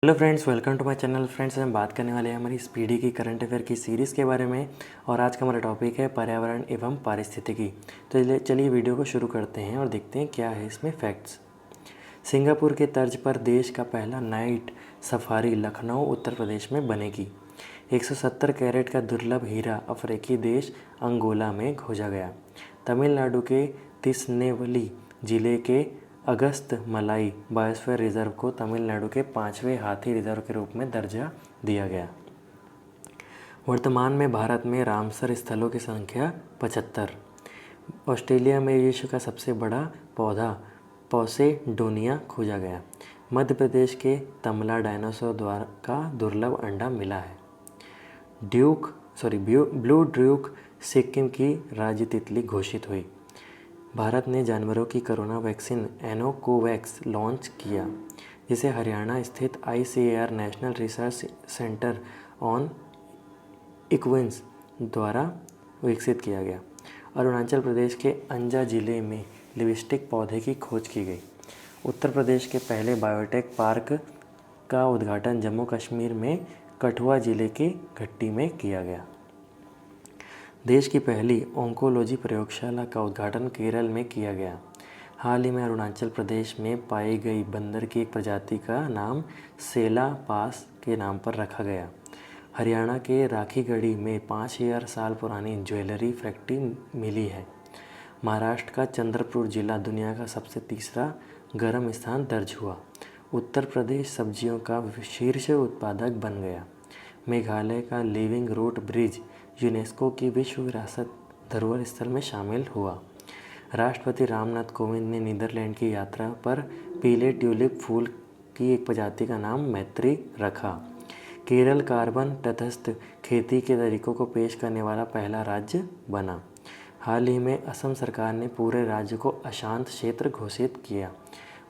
Hello friends, welcome to my channel. Friends, हम बात करने वाले हैं हमारी स्पीडी की करंट अफेयर की सीरीज़ के बारे में और आज का हमारा टॉपिक है पर्यावरण एवं पारिस्थितिकी। तो चलिए वीडियो को शुरू करते हैं और देखते हैं क्या है इसमें फैक्ट्स। सिंगापुर के तर्ज पर देश का पहला नाइट सफारी लखनऊ उत्तर प्रदेश में बनेगी। 170 कैरेट का दुर्लभ हीरा अफ्रीकी देश अंगोला में खोजा गया। तमिलनाडु के तिरुनेलवेली जिले के अगस्त मलाई बायोस्फीयर रिजर्व को तमिलनाडु के 5वें हाथी रिजर्व के रूप में दर्जा दिया गया। वर्तमान में भारत में रामसर स्थलों की संख्या 75। ऑस्ट्रेलिया में विश्व का सबसे बड़ा पौधा पोसेडोनिया खोजा गया। मध्य प्रदेश के तमला डायनासोर द्वारा का दुर्लभ अंडा मिला है। ब्लू ड्यूक सिक्किम की राज्य तितली घोषित हुई। भारत ने जानवरों की कोरोना वैक्सीन एनोकोवैक्स लॉन्च किया, जिसे हरियाणा स्थित ICAR national research centre on इक्विन्स द्वारा विकसित किया गया। अरुणाचल प्रदेश के अंजा जिले में लिपस्टिक पौधे की खोज की गई। उत्तर प्रदेश के पहले बायोटेक पार्क का उद्घाटन जम्मू कश्मीर में कठुआ जिले की घट्टी में किया गया। देश की पहली ओंकोलॉजी प्रयोगशाला का उद्घाटन केरल में किया गया। हाल ही में अरुणाचल प्रदेश में पाई गई बंदर की एक प्रजाति का नाम सेला पास के नाम पर रखा गया। हरियाणा के राखीगढ़ी में 5000 साल पुरानी ज्वेलरी फैक्ट्री मिली है। महाराष्ट्र का चंद्रपुर जिला दुनिया का सबसे तीसरा गर्म स्थान दर्ज हुआ। उत्तर प्रदेश सब्जियों का शीर्ष उत्पादक बन गया। मेघालय का लिविंग रूट ब्रिज यूनेस्को की विश्व विरासत धरोहर स्थल में शामिल हुआ। राष्ट्रपति रामनाथ कोविंद ने नीदरलैंड की यात्रा पर पीले ट्यूलिप फूल की एक प्रजाति का नाम मैत्री रखा। केरल कार्बन तटस्थ खेती के तरीकों को पेश करने वाला पहला राज्य बना। हाल ही में असम सरकार ने पूरे राज्य को अशांत क्षेत्र घोषित किया।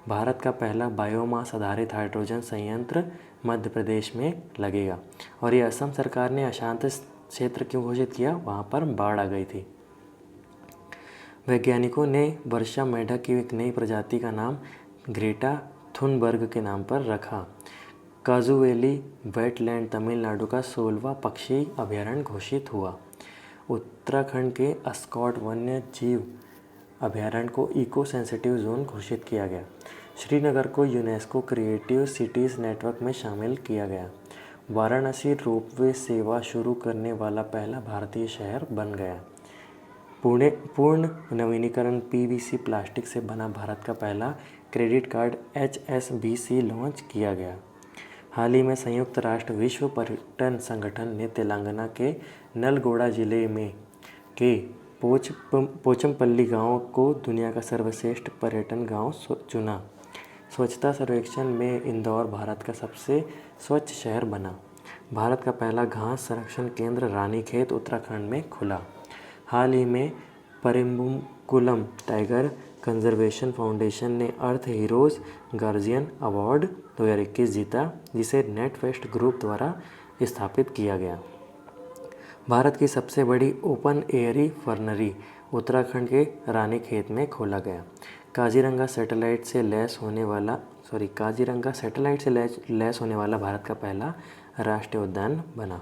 भारत का पहला बायोमास आधारित हाइड्रोजन संयंत्र मध्य प्रदेश में लगेगा। और ये असम सरकार ने अशांत क्षेत्र क्यों घोषित किया? वहाँ पर बाढ़ आ गई थी। वैज्ञानिकों ने वर्षा मेंढक की एक नई प्रजाति का नाम ग्रेटा थुनबर्ग के नाम पर रखा। काजुवेली वेटलैंड तमिलनाडु का 16वां पक्षी अभयारण्य घोषित हुआ। उत्तराखंड के अस्कॉट वन्य जीव अभयारण्य को इको सेंसिटिव जोन घोषित किया गया। श्रीनगर को यूनेस्को क्रिएटिव सिटीज़ नेटवर्क में शामिल किया गया। वाराणसी रोपवे सेवा शुरू करने वाला पहला भारतीय शहर बन गया। पुणे पूर्ण नवीनीकरण PVC प्लास्टिक से बना भारत का पहला क्रेडिट कार्ड HSBC लॉन्च किया गया। हाल ही में संयुक्त राष्ट्र विश्व पर्यटन संगठन ने तेलंगाना के नलगोंडा जिले में के पोचमपल्ली गांव को दुनिया का सर्वश्रेष्ठ पर्यटन गांव चुना। स्वच्छता सर्वेक्षण में इंदौर भारत का सबसे स्वच्छ शहर बना। भारत का पहला घास संरक्षण केंद्र रानीखेत उत्तराखंड में खुला। हाल ही में परिम्बकुलम टाइगर कंजर्वेशन फाउंडेशन ने अर्थ हीरोज़ गार्जियन अवार्ड 2021 जीता, जिसे नेटवेस्ट ग्रुप द्वारा स्थापित किया गया। भारत की सबसे बड़ी ओपन एयरी फर्नरी उत्तराखंड के रानीखेत में खोला गया। काजीरंगा सैटेलाइट से लैस होने वाला भारत का पहला राष्ट्रीय उद्यान बना।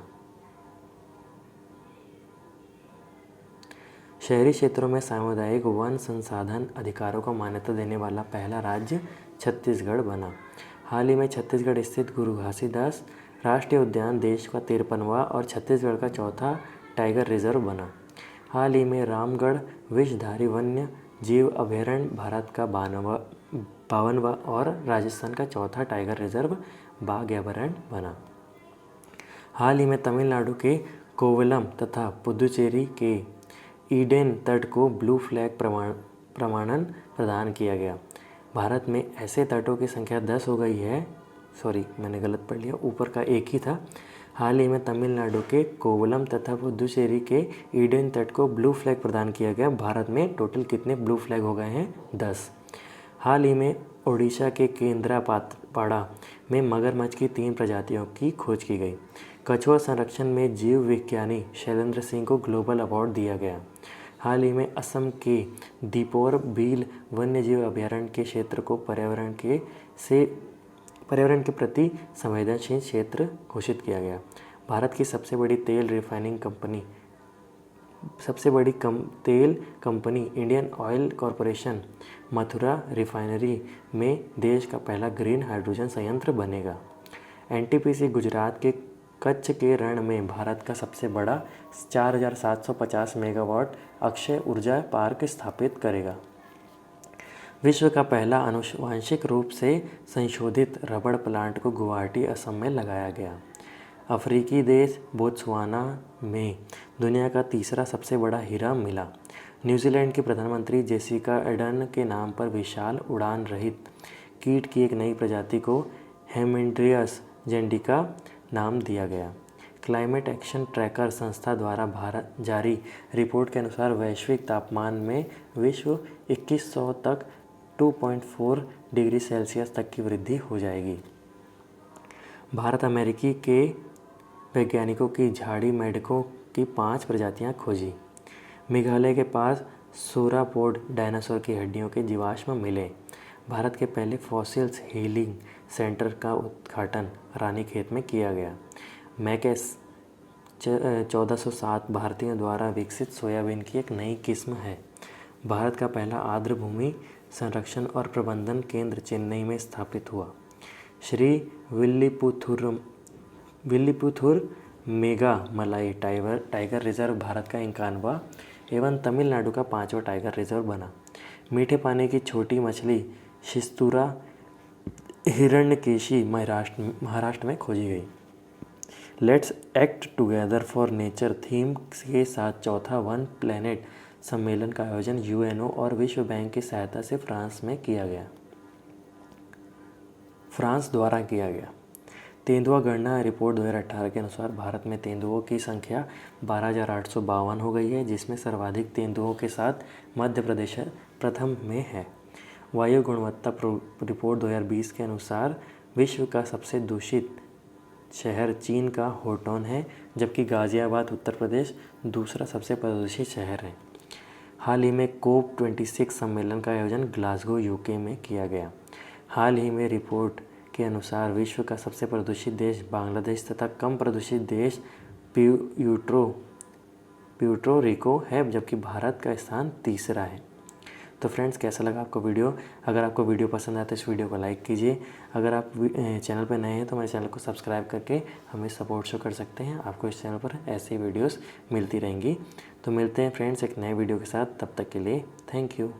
शहरी क्षेत्रों में सामुदायिक वन संसाधन अधिकारों को मान्यता देने वाला पहला राज्य छत्तीसगढ़ बना। हाल ही में छत्तीसगढ़ स्थित गुरु घासीदास राष्ट्रीय उद्यान देश का 53वां और छत्तीसगढ़ का चौथा टाइगर रिजर्व बना। हाल ही में रामगढ़ विषधारी वन्य जीव अभयारण्य भारत का 52वां और राजस्थान का चौथा टाइगर रिजर्व बाघ अभयारण्य बना। हाल ही में तमिलनाडु के कोवलम तथा पुदुचेरी के ईडेन तट को ब्लू फ्लैग प्रमाणन प्रदान किया गया। भारत में ऐसे तटों की संख्या 10 हो गई है। मैंने गलत पढ़ लिया, ऊपर का एक ही था। हाल ही में तमिलनाडु के कोवलम तथा पुदुचेरी के ईडेन तट को ब्लू फ्लैग प्रदान किया गया। भारत में टोटल कितने ब्लू फ्लैग हो गए हैं? 10। हाल ही में ओडिशा के केंद्रापाड़ा में मगरमच्छ की 3 प्रजातियों की खोज की गई। कछुआ संरक्षण में जीव विज्ञानी शैलेंद्र सिंह को ग्लोबल अवार्ड दिया गया। हाल ही में असम के दीपोर बील वन्यजीव अभयारण्य के क्षेत्र को पर्यावरण के से पर्यावरण के प्रति संवेदनशील क्षेत्र घोषित किया गया। भारत की सबसे बड़ी तेल company Indian oil corporation Mathura refinery में देश का पहला ग्रीन हाइड्रोजन संयंत्र बनेगा। एनटीपीसी गुजरात के कच्छ के रण में भारत का सबसे बड़ा 4,750 मेगावाट अक्षय ऊर्जा पार्क स्थापित करेगा। विश्व का पहला आनुवंशिक रूप से संशोधित रबड़ प्लांट को गुवाहाटी, असम में लगाया गया। अफ्रीकी देश बोत्सवाना में दुनिया का तीसरा सबसे बड़ा हीरा मिला। न्यूजीलैंड की प्रधानमंत्री जेसिका अर्डर्न के नाम पर विशाल उड़ान रहित कीट की एक नई प्रजाति को हेमिड्रियस जेंडिका नाम दिया गया। क्लाइमेट एक्शन ट्रैकर संस्था द्वारा जारी रिपोर्ट के अनुसार वैश्विक तापमान में विश्व 2100 तक 2.4 डिग्री सेल्सियस तक की वृद्धि हो जाएगी। भारत अमेरिकी के वैज्ञानिकों की झाड़ी मेंढकों की 5 प्रजातियां खोजी। मेघालय के पास सोरापोड डायनासोर की हड्डियों के जीवाश्म मिले। भारत के पहले फॉसिल्स हीलिंग सेंटर का उद्घाटन रानीखेत में किया गया। मैकेस 1407 भारतीयों द्वारा विकसित सोयाबीन की एक नई किस्म है। भारत का पहला आर्द्र भूमि संरक्षण और प्रबंधन केंद्र चेन्नई में स्थापित हुआ। श्री विल्लीपुथुर मेगा मलाई टाइगर रिजर्व भारत का 51वां एवं तमिलनाडु का 5वां टाइगर रिजर्व बना। मीठे पानी की छोटी मछली शिस्तूरा हिरण्यकेशी महाराष्ट्र में खोजी गई। Let's act together for nature theme के साथ चौथा वन प्लैनेट सम्मेलन का आयोजन यूएनओ और विश्व बैंक की सहायता से फ्रांस द्वारा किया गया। तेंदुआ गणना रिपोर्ट 2018 के अनुसार भारत में तेंदुओं की संख्या 12,852 हो गई है, जिसमें सर्वाधिक तेंदुओं के साथ मध्य प्रदेश प्रथम में है। वायु गुणवत्ता रिपोर्ट 2020 के अनुसार विश्व का सबसे दूषित शहर चीन का होटोन है, जबकि गाज़ियाबाद उत्तर प्रदेश दूसरा सबसे प्रदूषित शहर है। हाल ही में COP26 सम्मेलन का आयोजन ग्लासगो यूके में किया गया। हाल ही में रिपोर्ट के अनुसार विश्व का सबसे प्रदूषित देश बांग्लादेश तथा कम प्रदूषित देश प्यूर्टो रिको है, जबकि भारत का स्थान तीसरा है। तो फ्रेंड्स, कैसा लगा आपको वीडियो? अगर आपको वीडियो पसंद आए तो इस वीडियो को लाइक कीजिए। अगर आप चैनल पर नए हैं तो हमारे चैनल को सब्सक्राइब करके हमें सपोर्ट शो कर सकते हैं। आपको इस चैनल पर ऐसी वीडियोस मिलती रहेंगी। तो मिलते हैं फ्रेंड्स एक नए वीडियो के साथ, तब तक के लिए थैंक यू।